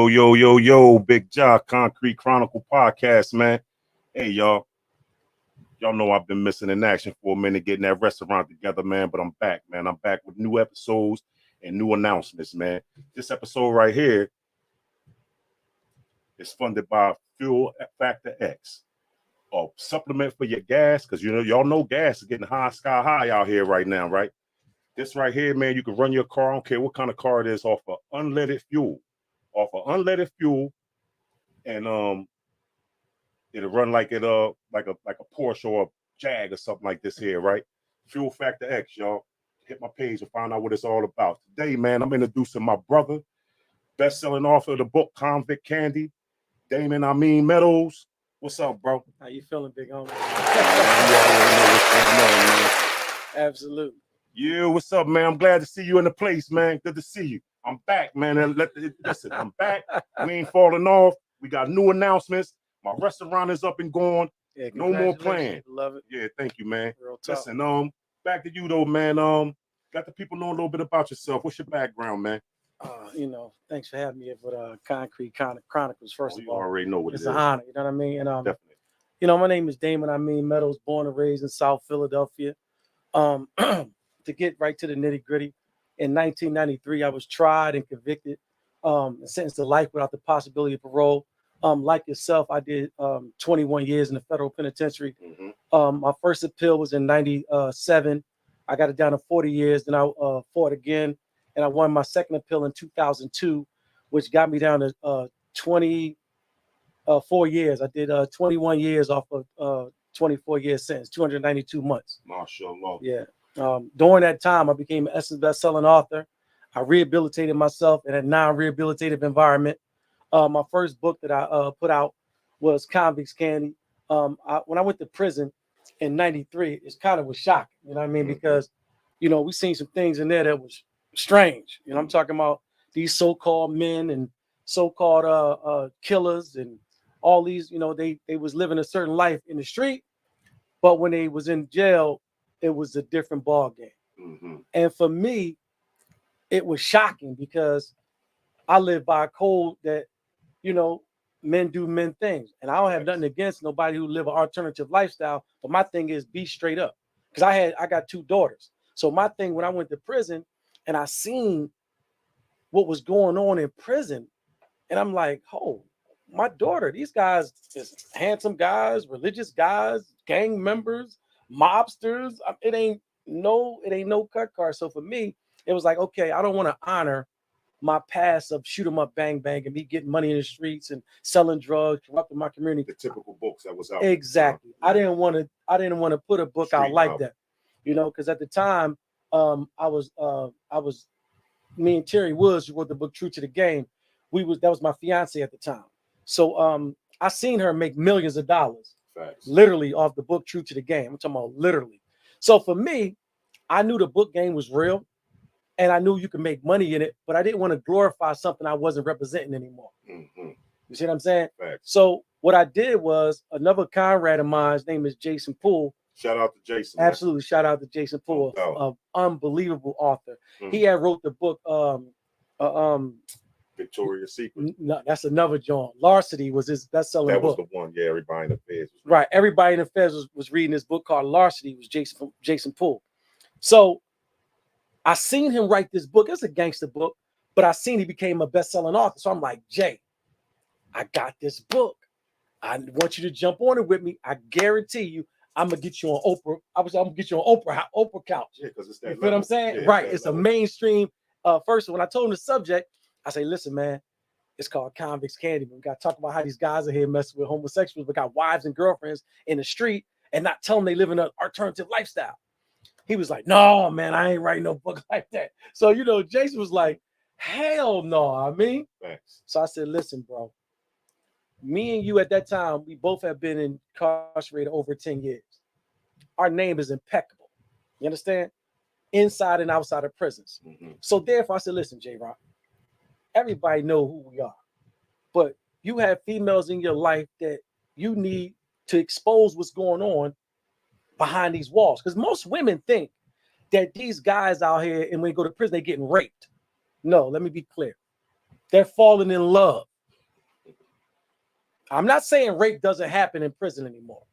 Yo, Big Jaw, Concrete Chronicle Podcast, man. Hey, y'all. Y'all know I've been missing in action for a minute, getting that restaurant together, man. But I'm back, man. I'm back with new episodes and new announcements, man. This episode right here is funded by Fuel Factor X, a supplement for your gas, because y'all know gas is getting sky high out here right now, right? This right here, man, you can run your car, I don't care what kind of car it is, off of unleaded fuel. And it'll run like a Porsche or a Jag or something like this here, right? Fuel Factor X, y'all. Hit my page and find out what it's all about. Today, man, I'm introducing my brother, best-selling author of the book Convict Candy, Damon Amin Meadows. What's up, bro? How you feeling, big homie? You already know what's going on, man. Absolutely. Yeah, what's up, man? I'm glad to see you in the place, man. Good to see you. I'm back, man. And listen, I'm back. We ain't falling off. We got new announcements. My restaurant is up and going. Yeah, no more playing. Love it. Yeah, thank you, man. Real talk. Listen, back to you though, man. Got the people know a little bit about yourself. What's your background, man? Thanks for having me for Concrete Chronicles. First of all, you already know what it's it is. an honor. You know what I mean? And definitely. My name is Damon. Meadows, born and raised in South Philadelphia. To get right to the nitty gritty, in 1993, I was tried and convicted, and sentenced to life without the possibility of parole. Like yourself, I did 21 years in the federal penitentiary. Mm-hmm. My first appeal was in 97. I got it down to 40 years. Then I fought again, and I won my second appeal in 2002, which got me down to 24 years. I did 21 years off of 24 year sentence, 292 months. Mashallah. Yeah. During that time, I became an Essence best-selling author. I rehabilitated myself in a non-rehabilitative environment. My first book that I put out was Convict Candy. When I went to prison in 93, it kind of was shocking, you know what I mean? Mm-hmm. Because, we seen some things in there that was strange. I'm talking about these so-called men and so-called killers and all these, they was living a certain life in the street, but when they was in jail, it was a different ball game. Mm-hmm. And for me, it was shocking because I live by a code that, men do men things. And I don't have nothing against nobody who live an alternative lifestyle. But my thing is be straight up. Because I got two daughters. So my thing, when I went to prison and I seen what was going on in prison, and I'm like, oh, my daughter, these guys is handsome guys, religious guys, gang members, mobsters. It ain't no cut card. So for me, it was like, okay, I don't want to honor my past of shoot 'em up, bang bang, and me getting money in the streets and selling drugs, corrupting my community. The typical books that was out. Exactly. I didn't want to put a book out like that, because at the time, I was me and Terry Woods, who wrote the book True to the Game. That was my fiance at the time. So I seen her make millions of dollars. Facts. Literally off the book True to the Game. I'm talking about literally. So for me, I knew the book game was real and I knew you could make money in it, but I didn't want to glorify something I wasn't representing anymore. Mm-hmm. You see what I'm saying? Facts. So what I did was another comrade of mine, his name is Jason Poole. Shout out to Jason. Absolutely. Shout out to Jason Poole, an unbelievable author. Mm-hmm. He had wrote the book, Victoria's Secret. No, that's another John. Larceny was his best-selling book. That was the one. Yeah, Everybody in the Feds. Right. Everybody in the Feds was reading this book called Larceny. It was Jason Poole. So I seen him write this book. It's a gangster book, but I seen he became a best-selling author. So I'm like, Jay, I got this book. I want you to jump on it with me. I guarantee you, I'm gonna get you on Oprah. I'm gonna get you on Oprah couch. Yeah, because it's that. You feel what I'm saying? Yeah, right. It's level. A mainstream. First, when I told him the subject, I say, listen, man, it's called Convicts Candy. We got to talk about how these guys are here messing with homosexuals. We got wives and girlfriends in the street and not tell them they live in an alternative lifestyle. He was like, no, man, I ain't writing no book like that. So, Jason was like, hell no, I mean. Thanks. So I said, listen, bro, me and you at that time, we both have been incarcerated over 10 years. Our name is impeccable. You understand? Inside and outside of prisons. Mm-hmm. So therefore, I said, listen, J-Rock, everybody know who we are, but you have females in your life that you need to expose what's going on behind these walls. Because most women think that these guys out here, and when they go to prison, they're getting raped. No, let me be clear. They're falling in love. I'm not saying rape doesn't happen in prison anymore.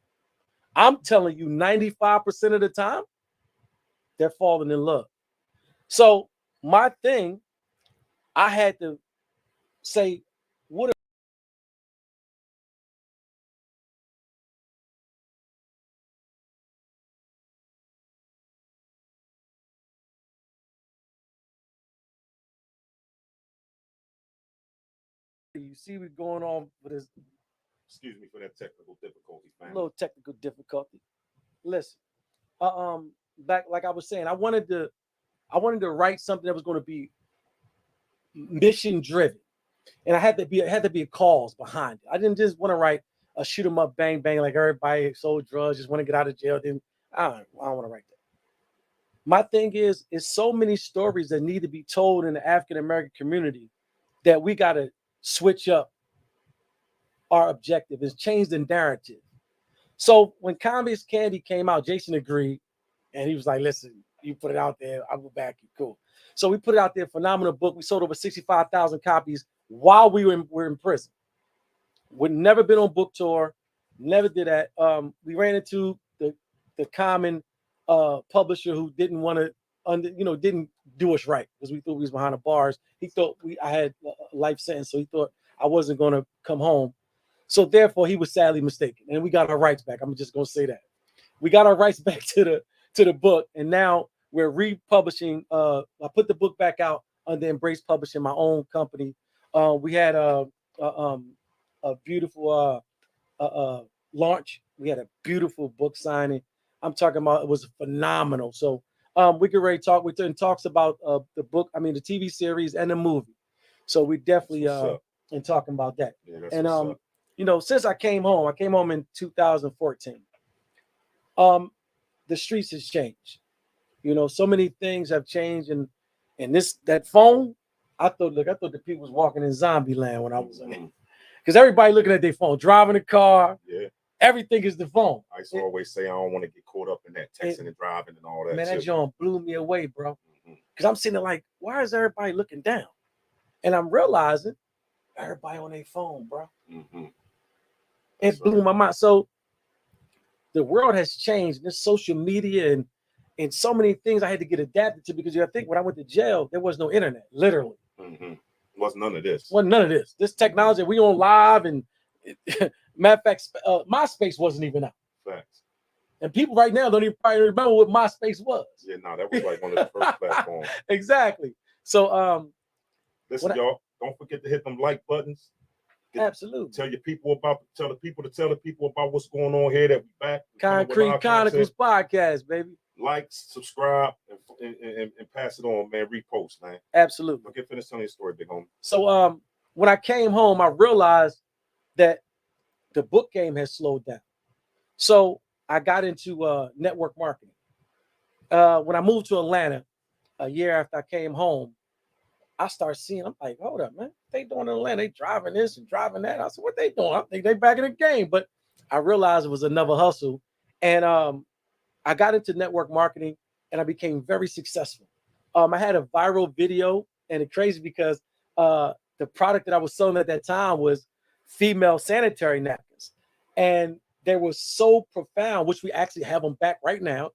I'm telling you, 95% of the time, they're falling in love. So my thing, I had to say, what you see what's going on with this Excuse me for that technical difficulty, family. little technical difficulty. Listen, back like I was saying, I wanted to write something that was going to be mission driven, and it had to be a cause behind it. I didn't just want to write a shoot 'em up, bang bang, like everybody sold drugs, just want to get out of jail. Then I don't want to write that. My thing is so many stories that need to be told in the African American community that we got to switch up our objective, is change the narrative. So when Comics Candy came out, Jason agreed, and he was like, "Listen, you put it out there, I'll go back. Cool." So we put it out there, phenomenal book. We sold over 65,000 copies while we were in prison. We'd never been on book tour, never did that. We ran into the common publisher who didn't want to, didn't do us right because we thought we was behind the bars. He thought I had a life sentence, so he thought I wasn't going to come home. So therefore, he was sadly mistaken, and we got our rights back. I'm just going to say that we got our rights back to the book, and now we're republishing. I put the book back out under Embrace Publishing, my own company. We had a beautiful launch. We had a beautiful book signing. I'm talking about, it was phenomenal. So we could already talk. We're doing talks about the book. I mean, the TV series and the movie. So we definitely in talking about that. Yeah, and since I came home in 2014. The streets has changed. So many things have changed, and that phone. I thought the people was walking in zombie land when I was in it, because everybody looking at their phone, driving a car. Yeah. Everything is the phone. I used to always say I don't want to get caught up in that texting and driving and all that. Man, that joint blew me away, bro. Mhm. Because I'm sitting there like, why is everybody looking down? And I'm realizing everybody on their phone, bro. Mhm. It blew my mind. So the world has changed. There's social media and so many things I had to get adapted to, because I think when I went to jail, there was no internet, literally. Wasn't none of this. Wasn't none of this. This technology, we on live, and matter of fact, MySpace wasn't even out. Facts. And people right now don't even probably remember what MySpace was. Yeah, no, that was like one of the first platforms. Exactly. So listen, y'all, don't forget to hit them like buttons. Absolutely. Tell the people about what's going on here, that we back. Concrete Chronicles podcast, baby. Like, subscribe, and pass it on, man. Repost, man. Absolutely. Okay, finish telling your story, big homie. So when I came home, I realized that the book game has slowed down. So I got into network marketing. When I moved to Atlanta a year after I came home, I started seeing, I'm like, hold up, man. They doing in Atlanta, they driving this and driving that. I said, what they doing? I think they back in the game. But I realized it was another hustle. And I got into network marketing, and I became very successful. I had a viral video, and it's crazy because the product that I was selling at that time was female sanitary napkins. And they were so profound, which we actually have them back right now.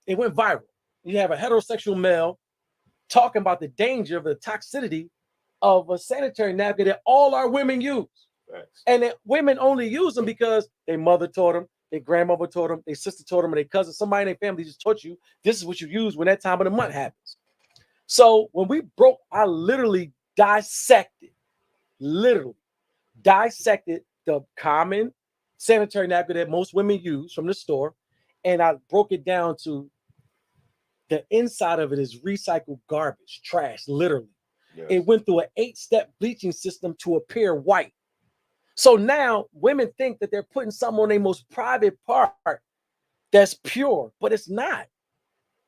It went viral. You have a heterosexual male talking about the danger of the toxicity of a sanitary napkin that all our women use. Thanks. And that women only use them because their mother taught them, their grandmother taught them, their sister taught them, or their cousin, somebody in their family just taught you this is what you use when that time of the month happens. So when we broke, I literally dissected the common sanitary napkin that most women use from the store, and I broke it down to the inside of it is recycled garbage, trash, literally. Yes. It went through an 8-step bleaching system to appear white. So now women think that they're putting something on their most private part that's pure, but it's not.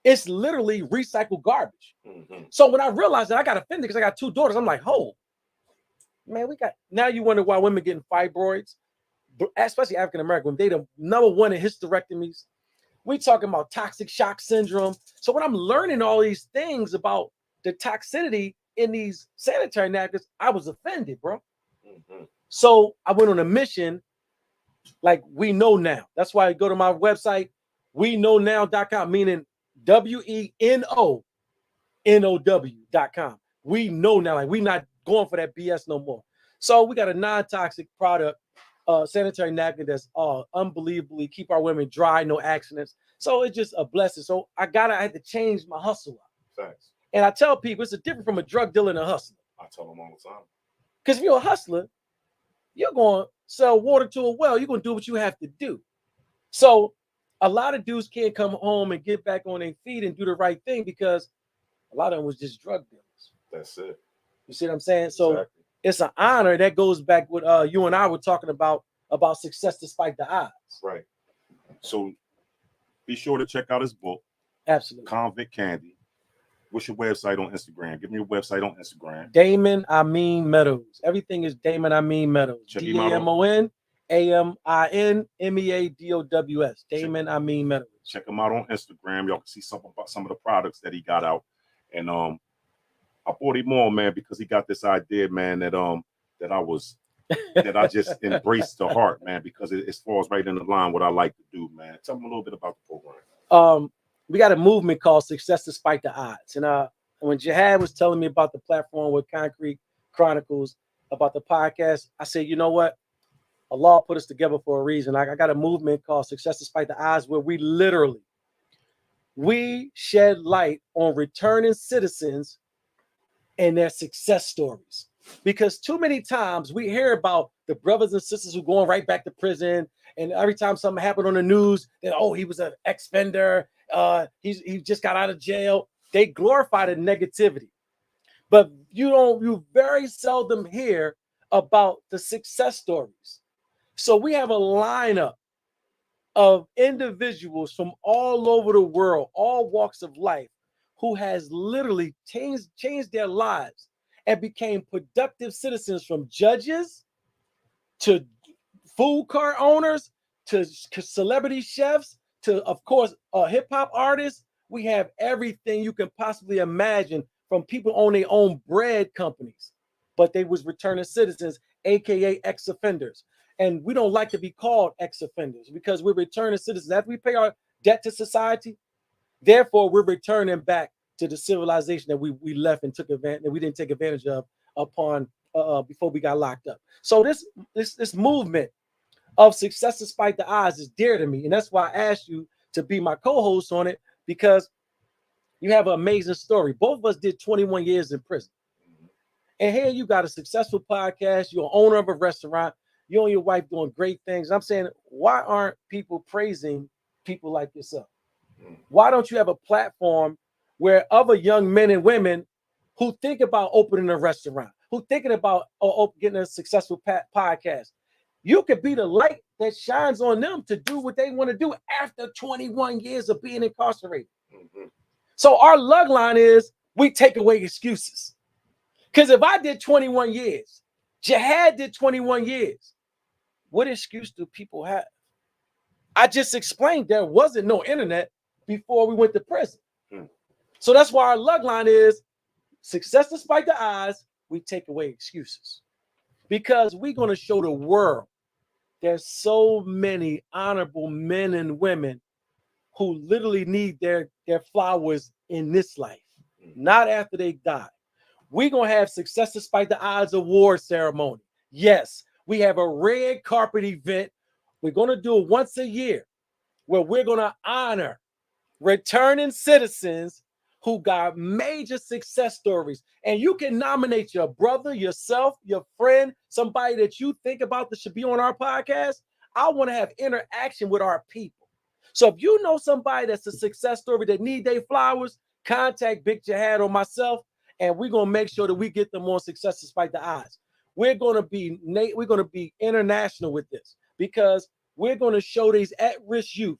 It's literally recycled garbage. Mm-hmm. So when I realized that, I got offended because I got 2 daughters. I'm like, oh, man, now you wonder why women getting fibroids, especially African American, they the number one in hysterectomies. We talking about toxic shock syndrome. So when I'm learning all these things about the toxicity in these sanitary napkins, I was offended, bro. Mm-hmm. So I went on a mission, like we know now. That's why I go to my website, we know now.com, meaning WENONOW.com. We know now, like we not going for that BS no more. So we got a non-toxic product, sanitary napkin that's unbelievably keep our women dry, no accidents. So it's just a blessing. So I had to change my hustle up. Thanks. And I tell people it's a different from a drug dealer and a hustler. I tell them all the time. Because if you're a hustler, you're going to sell water to a well. You're going to do what you have to do. So a lot of dudes can't come home and get back on their feet and do the right thing because a lot of them was just drug dealers. That's it. You see what I'm saying? So Exactly. it's an honor that goes back with you and I were talking about success despite the odds. Right. So be sure to check out his book, Absolutely. Convict Candy. What's your website on Instagram? Give me your website on Instagram. Damon Amin Meadows. Everything is Damon Amin Meadows. DAMON AMIN MEADOWS. Damon Amin Meadows. Check him out on Instagram. Y'all can see something about some of the products that he got out. And I bought him on, man, because he got this idea, man, that I just embraced the heart, man, because it falls right in the line what I like to do, man. Tell me a little bit about the program. We got a movement called Success Despite the Odds. And when Jihad was telling me about the platform with Concrete Chronicles, about the podcast, I said, you know what? Allah put us together for a reason. I got a movement called Success Despite the Odds where we shed light on returning citizens and their success stories. Because too many times we hear about the brothers and sisters who going right back to prison, and every time something happened on the news, that he was an ex-offender, he just got out of jail. They glorify the negativity, but you very seldom hear about the success stories. So we have a lineup of individuals from all over the world, all walks of life, who has literally changed their lives and became productive citizens, from judges to food cart owners to celebrity chefs to, of course, hip hop artists. We have everything you can possibly imagine, from people own their own bread companies, but they was returning citizens, aka ex-offenders. And we don't like to be called ex-offenders because we're returning citizens. After we pay our debt to society, therefore we're returning back to the civilization that we left and took advantage, that we didn't take advantage of upon before we got locked up. So this movement of Success Despite the Odds is dear to me, and that's why I asked you to be my co-host on it, because you have an amazing story. Both of us did 21 years in prison, and here you got a successful podcast. You're owner of a restaurant. You and your wife doing great things. I'm saying, why aren't people praising people like yourself? Why don't you have a platform where other young men and women who think about opening a restaurant, who thinking about getting a successful podcast, you could be the light that shines on them to do what they want to do after 21 years of being incarcerated. Mm-hmm. So our lug line is, we take away excuses. Because if I did 21 years, Jihad did 21 years, what excuse do people have? I just explained there wasn't no internet before we went to prison. So that's why our lug line is success despite the odds. We take away excuses, because we're going to show the world there's so many honorable men and women who literally need their flowers in this life, not after they die. We're going to have Success Despite the Odds award ceremony. Yes, we have a red carpet event. We're going to do it once a year, where we're going to honor returning citizens who got major success stories. And you can nominate your brother, yourself, your friend, somebody that you think about that should be on our podcast. I want to have interaction with our people. So if you know somebody that's a success story that need their flowers, contact Big Jihad or myself, and we're going to make sure that we get them on Success Despite the Odds. We're going to be international with this, because we're going to show these at-risk youth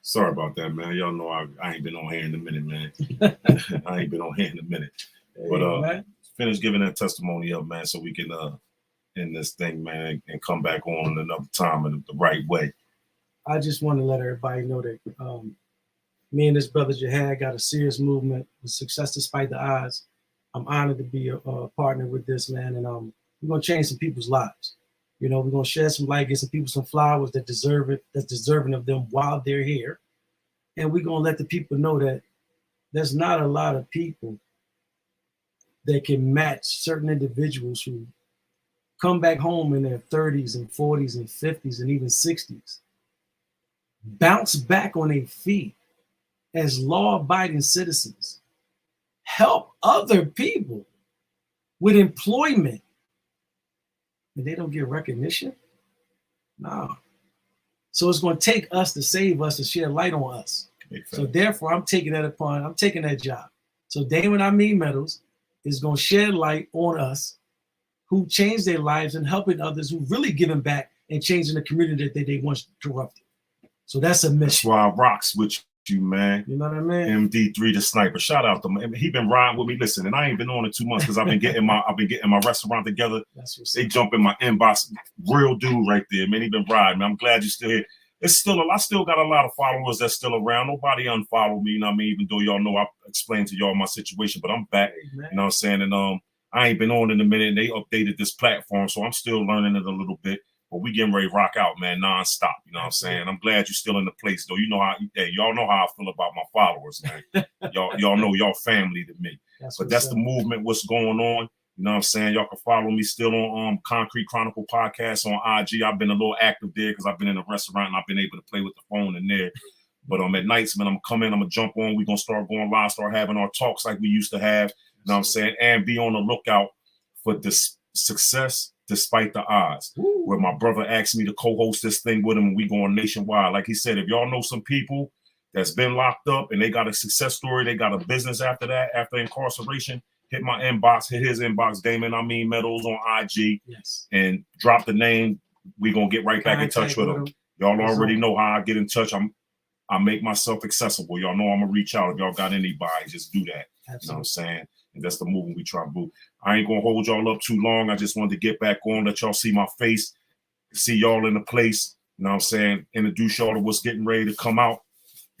Sorry about that, man. Y'all know I ain't been on here in a minute, man. I ain't been on here in a minute. But finish giving that testimony up, man, so we can end this thing, man, and come back on another time in the right way. I just want to let everybody know that me and this brother Jihad got a serious movement with success despite the odds. I'm honored to be a partner with this, man, and we're gonna change some people's lives. You know, we're gonna shed some light, get some people some flowers that deserve it, that's deserving of them while they're here, and we're gonna let the people know that there's not a lot of people that can match certain individuals who come back home in their 30s and 40s and 50s and even 60s, bounce back on their feet as law-abiding citizens, help other people with employment, and they don't get recognition? No. So it's going to take us to save us, to shed light on us. So therefore, I'm taking that job. So Damon, Amin, Meadows is going to shed light on us who changed their lives and helping others who really giving back and changing the community that they once corrupted. So that's a mission. That's why I rocks with you, man. You know what I mean? MD3 the sniper. Shout out to him. He been riding with me. Listen, and I ain't been on in 2 months because I've been getting my restaurant together. They jump in my inbox. Real dude right there, man. He been riding, man. I'm glad you're still here. I still got a lot of followers that's still around. Nobody unfollowed me, you know what I mean? Even though y'all know I explained to y'all my situation, but I'm back. You know what I'm saying? And I ain't been on in a minute, and they updated this platform, so I'm still learning it a little bit. But we getting ready to rock out, man, nonstop. You know what I'm saying? I'm glad you're still in the place, though. You know how, y'all know how I feel about my followers, man. y'all know y'all family to me. That's the movement. What's going on? You know what I'm saying? Y'all can follow me still on Concrete Chronicle Podcast on IG. I've been a little active there because I've been in a restaurant and I've been able to play with the phone in there. But at nights, man, I'm going to jump on. We're going to start going live, start having our talks like we used to have. You know what I'm saying? And be on the lookout for this success despite the odds. Ooh. Where my brother asked me to co-host this thing with him and we going nationwide. Like he said, if y'all know some people that's been locked up and they got a success story, they got a business after that, after incarceration, hit my inbox, hit his inbox, Damon, Amin, Meadows on IG, and drop the name. We going to get right back in touch with him. Y'all already know how I get in touch. I make myself accessible. Y'all know I'm going to reach out. If y'all got anybody, just do that. Absolutely. You know what I'm saying? And that's the movement we try to do. I ain't going to hold y'all up too long. I just wanted to get back on, let y'all see my face, see y'all in the place. You know what I'm saying? Introduce y'all to what's getting ready to come out.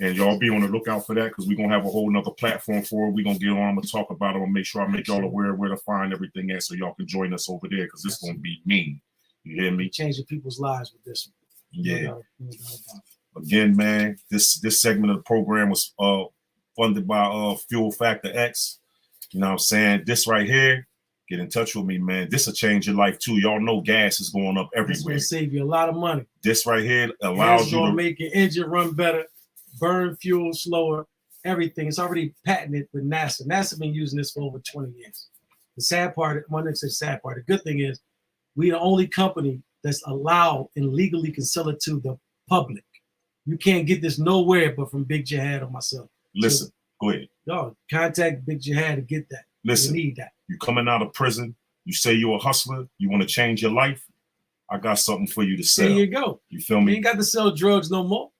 And y'all be on the lookout for that because we're going to have a whole nother platform for it. We're going to get on. I'm going to talk about it. I'm going to make sure I make y'all aware of where to find everything at so y'all can join us over there because it's going to be mean. You hear me? Changing people's lives with this one. Yeah. Again, man, this segment of the program was funded by Fuel Factor X. You know what I'm saying? This right here, get in touch with me, man. This will change your life too. Y'all know gas is going up everywhere. This will save you a lot of money. This right here allows you to make your engine run better, burn fuel slower, everything. It's already patented with NASA. NASA been using this for over 20 years. The sad part, one thing says sad part, the good thing is we the only company that's allowed and legally can sell it to the public. You can't get this nowhere but from Big Jihad or myself. Listen, go ahead. Yo, contact Big Jihad to get that. Listen, you need that. You coming out of prison, you say you're a hustler, you want to change your life, I got something for you to sell. There you go. You feel me? You ain't got to sell drugs no more.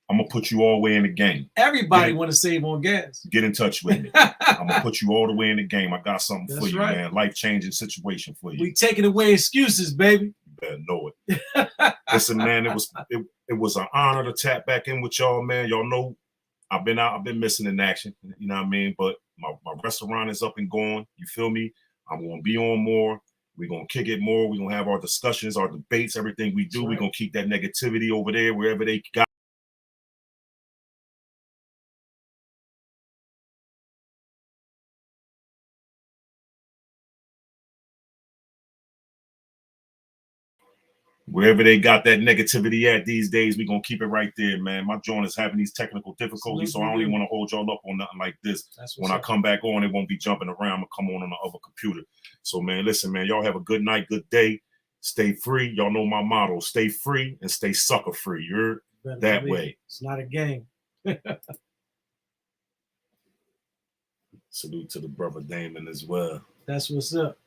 I'm going to put you all the way in the game. Everybody want to save on gas. Get in touch with me. I'm going to put you all the way in the game. I got something for you, man. Life-changing situation for you. We taking away excuses, baby. You better know it. Listen, man, it was an honor to tap back in with y'all, man. Y'all know I've been missing in action. You know what I mean? But my restaurant is up and going. You feel me? I'm going to be on more. We're going to kick it more. We're going to have our discussions, our debates, everything we do. We're going to keep that negativity over there, wherever they got. Wherever they got that negativity at these days, we're going to keep it right there, man. My joint is having these technical difficulties, so I don't even want to hold y'all up on nothing like this. When I come back on, it won't be jumping around. I'm going to come on the other computer. So, man, listen, man, y'all have a good night, good day. Stay free. Y'all know my motto. Stay free and stay sucker free. You're that way. It's not a game. Salute to the brother Damon as well. That's what's up.